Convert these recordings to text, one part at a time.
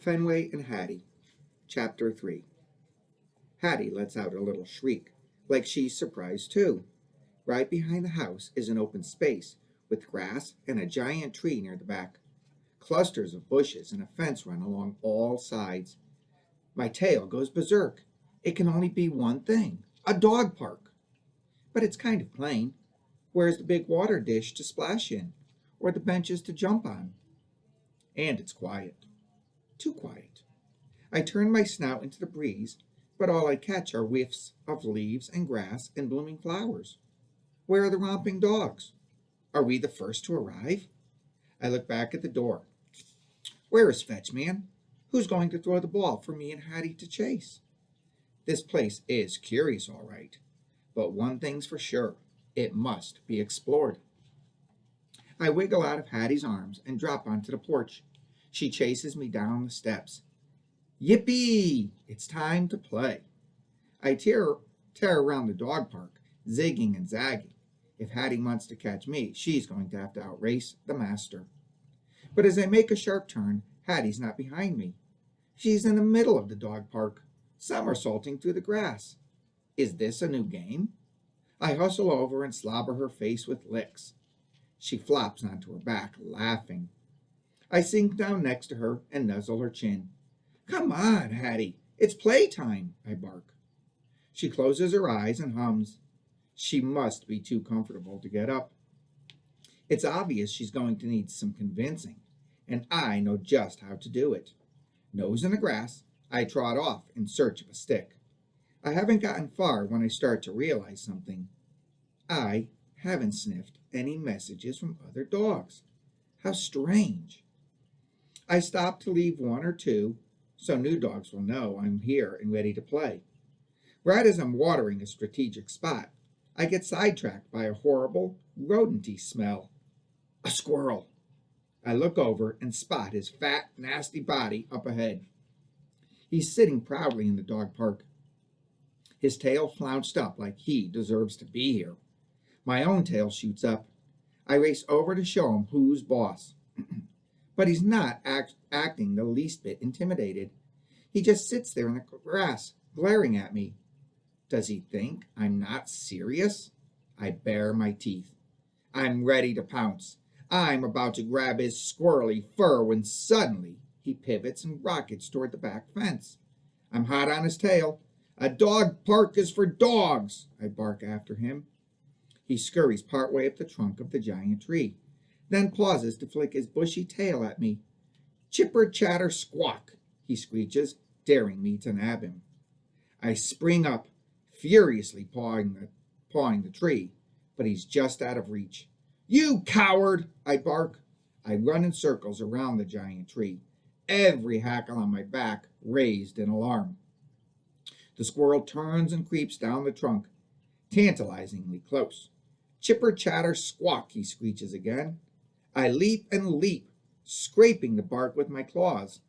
Fenway and Hattie, Chapter 3. Hattie lets out a little shriek, like she's surprised too. Right behind the house is an open space with grass and a giant tree near the back. Clusters of bushes and a fence run along all sides. My tail goes berserk. It can only be one thing, a dog park. But it's kind of plain. Where's the big water dish to splash in, or the benches to jump on? And it's quiet. Too quiet. I turn my snout into the breeze, but all I catch are whiffs of leaves and grass and blooming flowers. Where are the romping dogs? Are we the first to arrive? I look back at the door. Where is Fetchman? Who's going to throw the ball for me and Hattie to chase? This place is curious, all right, but one thing's for sure. It must be explored. I wiggle out of Hattie's arms and drop onto the porch. She chases me down the steps. Yippee! It's time to play. I tear around the dog park, zigging and zagging. If Hattie wants to catch me, she's going to have to outrace the master. But as I make a sharp turn, Hattie's not behind me. She's in the middle of the dog park, somersaulting through the grass. Is this a new game? I hustle over and slobber her face with licks. She flops onto her back, laughing. I sink down next to her and nuzzle her chin. Come on, Hattie, it's playtime, I bark. She closes her eyes and hums. She must be too comfortable to get up. It's obvious she's going to need some convincing, and I know just how to do it. Nose in the grass, I trot off in search of a stick. I haven't gotten far when I start to realize something. I haven't sniffed any messages from other dogs. How strange. I stop to leave one or two, so new dogs will know I'm here and ready to play. Right as I'm watering a strategic spot, I get sidetracked by a horrible, rodenty smell. A squirrel. I look over and spot his fat, nasty body up ahead. He's sitting proudly in the dog park. His tail flounced up like he deserves to be here. My own tail shoots up. I race over to show him who's boss. But he's not acting the least bit intimidated. He just sits there in the grass, glaring at me. Does he think I'm not serious? I bare my teeth. I'm ready to pounce. I'm about to grab his squirrely fur when suddenly he pivots and rockets toward the back fence. I'm hot on his tail. A dog park is for dogs, I bark after him. He scurries partway up the trunk of the giant tree, then pauses to flick his bushy tail at me. Chipper chatter squawk, he screeches, daring me to nab him. I spring up, furiously pawing the tree, but he's just out of reach. You coward, I bark. I run in circles around the giant tree, every hackle on my back raised in alarm. The squirrel turns and creeps down the trunk, tantalizingly close. Chipper chatter squawk, he screeches again. I leap and leap, scraping the bark with my claws.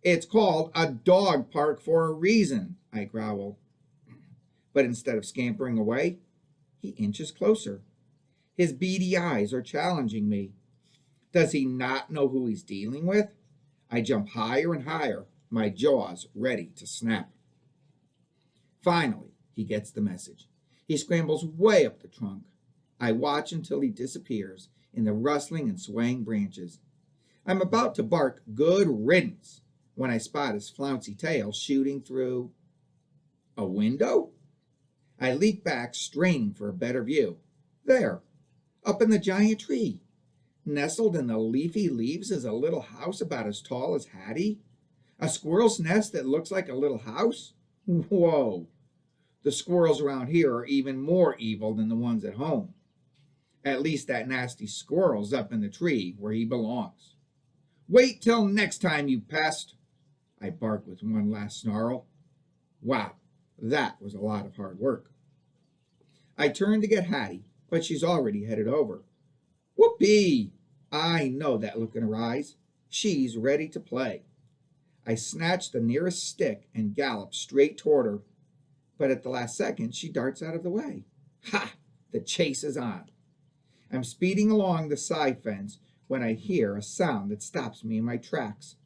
It's called a dog park for a reason, I growl. But instead of scampering away, he inches closer. His beady eyes are challenging me. Does he not know who he's dealing with? I jump higher and higher, my jaws ready to snap. Finally, he gets the message. He scrambles way up the trunk. I watch until he disappears in the rustling and swaying branches. I'm about to bark good riddance when I spot his flouncy tail shooting through a window. I leap back, straining for a better view. There, up in the giant tree, nestled in the leafy leaves is a little house about as tall as Hattie. A squirrel's nest that looks like a little house? Whoa! The squirrels around here are even more evil than the ones at home. At least that nasty squirrel's up in the tree where he belongs. Wait till next time, you pest! I bark with one last snarl. Wow, that was a lot of hard work. I turn to get Hattie, but she's already headed over. Whoopee! I know that look in her eyes. She's ready to play. I snatch the nearest stick and gallop straight toward her, but at the last second she darts out of the way. Ha! The chase is on. I'm speeding along the side fence when I hear a sound that stops me in my tracks.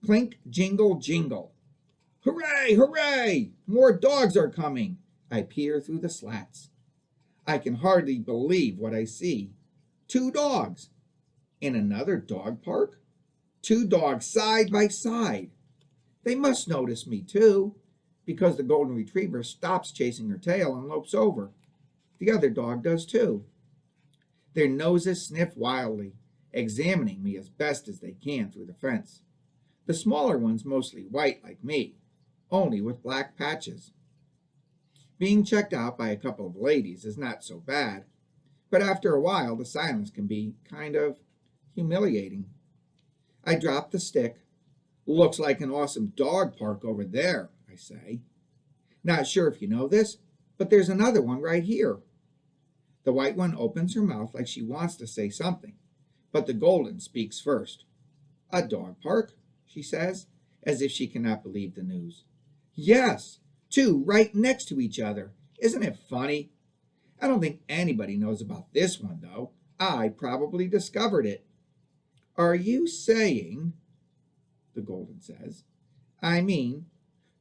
Clink, jingle, jingle. Hooray, hooray! More dogs are coming. I peer through the slats. I can hardly believe what I see. 2 dogs. In another dog park? 2 dogs side by side. They must notice me too, because the golden retriever stops chasing her tail and lopes over. The other dog does too. Their noses sniff wildly, examining me as best as they can through the fence. The smaller ones mostly white like me, only with black patches. Being checked out by a couple of ladies is not so bad, but after a while the silence can be kind of humiliating. I drop the stick. Looks like an awesome dog park over there, I say. Not sure if you know this, but there's another one right here. The white one opens her mouth like she wants to say something, but the golden speaks first. A dog park, she says, as if she cannot believe the news. Yes, 2 right next to each other. Isn't it funny? I don't think anybody knows about this one, though. I probably discovered it. Are you saying, the golden says, I mean,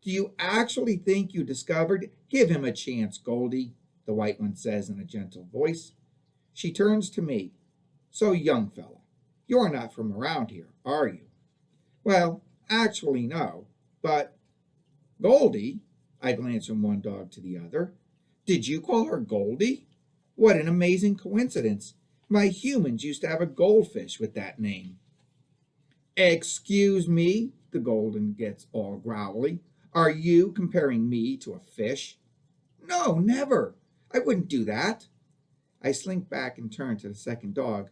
do you actually think you discovered? Give him a chance, Goldie, the white one says in a gentle voice. She turns to me. So, young fella, you're not from around here, are you? Well, actually, no, but Goldie, I glance from one dog to the other. Did you call her Goldie? What an amazing coincidence. My humans used to have a goldfish with that name. Excuse me, the golden gets all growly. Are you comparing me to a fish? No, never. I wouldn't do that. I slink back and turn to the second dog.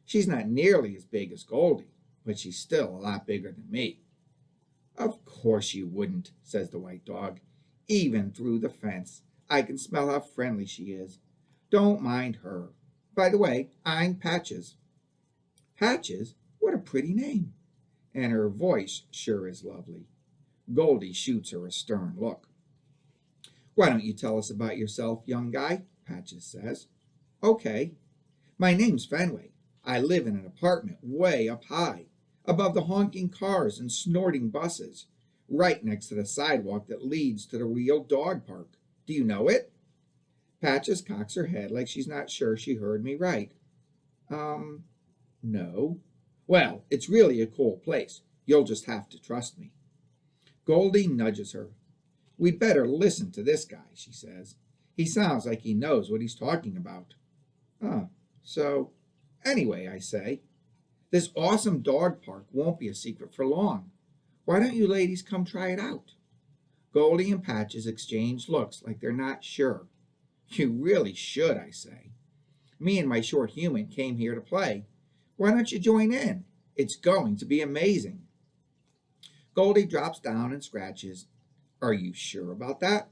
She's not nearly as big as Goldie, but she's still a lot bigger than me. Of course you wouldn't, says the white dog. Even through the fence, I can smell how friendly she is. Don't mind her. By the way, I'm Patches. Patches? What a pretty name. And her voice sure is lovely. Goldie shoots her a stern look. Why don't you tell us about yourself, young guy? Patches says. Okay. My name's Fenway. I live in an apartment way up high, above the honking cars and snorting buses, right next to the sidewalk that leads to the real dog park. Do you know it? Patches cocks her head like she's not sure she heard me right. No. Well, it's really a cool place. You'll just have to trust me. Goldie nudges her. We'd better listen to this guy, she says. He sounds like he knows what he's talking about. So, anyway, I say, this awesome dog park won't be a secret for long. Why don't you ladies come try it out? Goldie and Patches exchange looks like they're not sure. You really should, I say. Me and my short human came here to play. Why don't you join in? It's going to be amazing. Goldie drops down and scratches. Are you sure about that?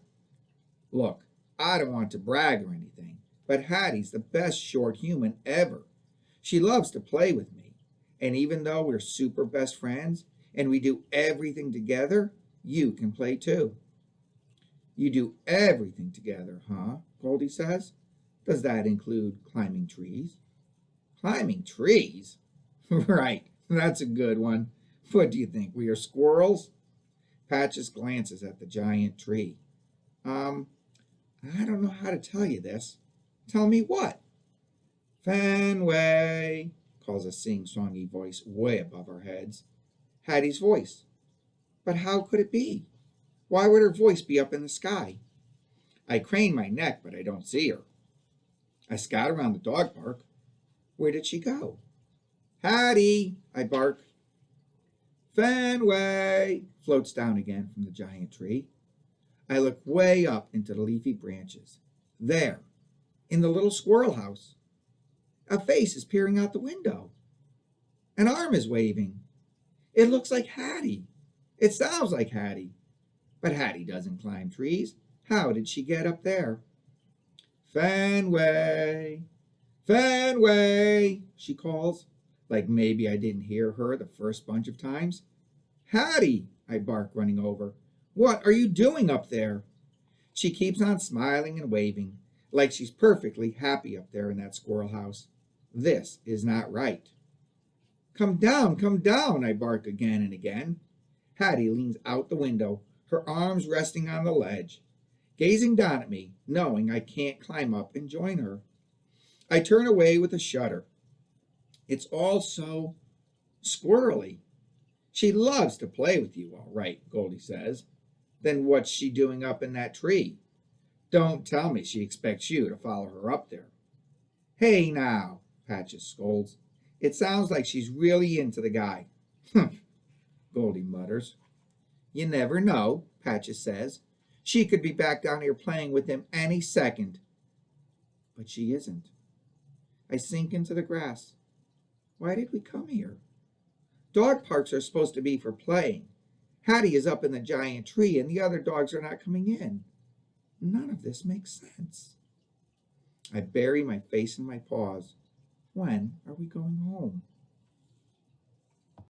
Look, I don't want to brag or anything, but Hattie's the best short human ever. She loves to play with me, and even though we're super best friends and we do everything together, you can play too. You do everything together, huh? Goldie says. Does that include climbing trees? Climbing trees? Right, that's a good one. What do you think, we are squirrels? Patches glances at the giant tree. I don't know how to tell you this. Tell me what? Fenway, calls a sing-songy voice way above our heads. Hattie's voice. But how could it be? Why would her voice be up in the sky? I crane my neck, but I don't see her. I scout around the dog park. Where did she go? Hattie, I bark. Fenway floats down again from the giant tree. I look way up into the leafy branches. There, in the little squirrel house. A face is peering out the window. An arm is waving. It looks like Hattie. It sounds like Hattie. But Hattie doesn't climb trees. How did she get up there? Fenway, Fenway, she calls, like maybe I didn't hear her the first bunch of times. Hattie, I bark, running over. What are you doing up there? She keeps on smiling and waving, like she's perfectly happy up there in that squirrel house. This is not right. Come down, I bark again and again. Hattie leans out the window, her arms resting on the ledge, gazing down at me, knowing I can't climb up and join her. I turn away with a shudder. It's all so squirrely. She loves to play with you, all right, Goldie says. Then what's she doing up in that tree? Don't tell me she expects you to follow her up there. Hey now, Patches scolds. It sounds like she's really into the guy. Humph, Goldie mutters. You never know, Patches says. She could be back down here playing with him any second. But she isn't. I sink into the grass. Why did we come here? Dog parks are supposed to be for playing. Hattie is up in the giant tree and the other dogs are not coming in. None of this makes sense. I bury my face in my paws. When are we going home?